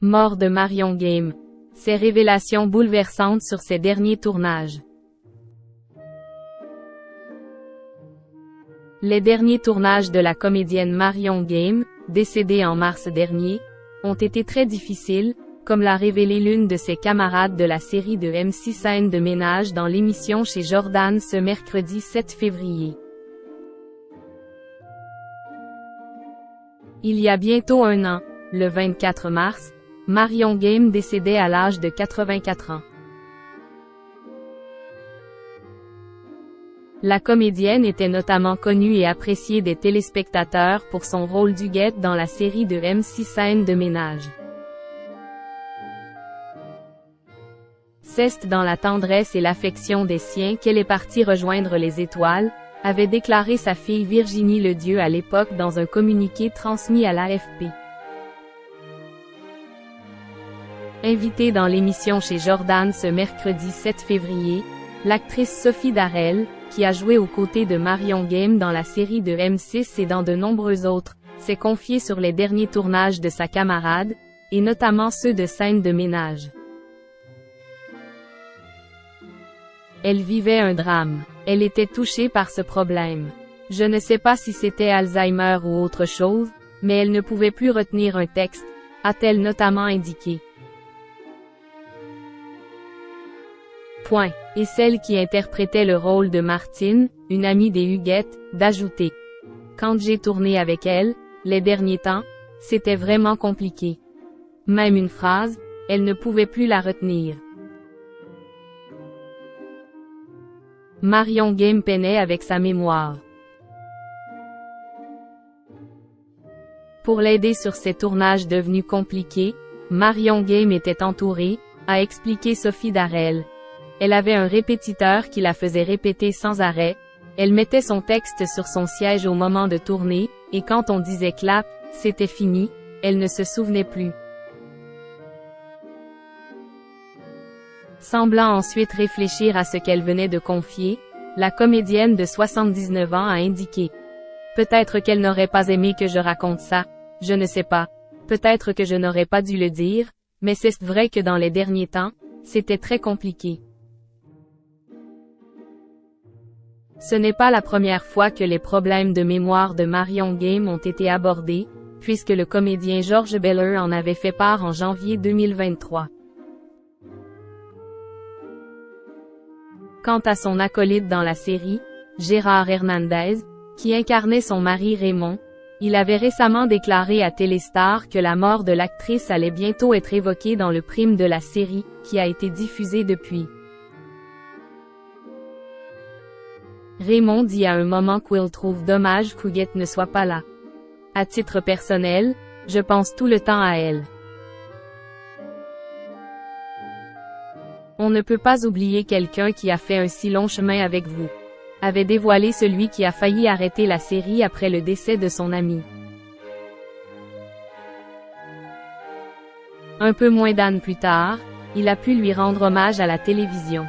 Mort de Marion Game. Ces révélations bouleversantes sur ses derniers tournages. Les derniers tournages de la comédienne Marion Game, décédée en mars dernier, ont été très difficiles, comme l'a révélé l'une de ses camarades de la série de M6 Scènes de ménage dans l'émission chez Jordan ce mercredi 7 février. Il y a bientôt un an, le 24 mars, Marion Game décédait à l'âge de 84 ans. La comédienne était notamment connue et appréciée des téléspectateurs pour son rôle d'Huguette dans la série de M6 Scènes de ménage. C'est dans la tendresse et l'affection des siens qu'elle est partie rejoindre les étoiles, avait déclaré sa fille Virginie Ledieu à l'époque dans un communiqué transmis à l'AFP. Invitée dans l'émission chez Jordan ce mercredi 7 février, l'actrice Sophie Darel, qui a joué aux côtés de Marion Game dans la série de M6 et dans de nombreux autres, s'est confiée sur les derniers tournages de sa camarade, et notamment ceux de Scènes de ménage. Elle vivait un drame. Elle était touchée par ce problème. Je ne sais pas si c'était Alzheimer ou autre chose, mais elle ne pouvait plus retenir un texte, a-t-elle notamment indiqué. Point. Et celle qui interprétait le rôle de Martine, une amie des Huguettes, d'ajouter. Quand j'ai tourné avec elle, les derniers temps, c'était vraiment compliqué. Même une phrase, elle ne pouvait plus la retenir. Marion Game peinait avec sa mémoire. Pour l'aider sur ces tournages devenus compliqués, Marion Game était entourée, a expliqué Sophie Darel. Elle avait un répétiteur qui la faisait répéter sans arrêt, elle mettait son texte sur son siège au moment de tourner, et quand on disait clap, c'était fini, elle ne se souvenait plus. Semblant ensuite réfléchir à ce qu'elle venait de confier, la comédienne de 79 ans a indiqué. Peut-être qu'elle n'aurait pas aimé que je raconte ça, je ne sais pas. Peut-être que je n'aurais pas dû le dire, mais c'est vrai que dans les derniers temps, c'était très compliqué. Ce n'est pas la première fois que les problèmes de mémoire de Marion Game ont été abordés, puisque le comédien George Beller en avait fait part en janvier 2023. Quant à son acolyte dans la série, Gérard Hernandez, qui incarnait son mari Raymond, il avait récemment déclaré à Téléstar que la mort de l'actrice allait bientôt être évoquée dans le prime de la série, qui a été diffusée depuis. Raymond dit à un moment qu'il trouve dommage qu'Huguette ne soit pas là. À titre personnel, je pense tout le temps à elle. On ne peut pas oublier quelqu'un qui a fait un si long chemin avec vous, avait dévoilé celui qui a failli arrêter la série après le décès de son ami. Un peu moins d'années plus tard, il a pu lui rendre hommage à la télévision.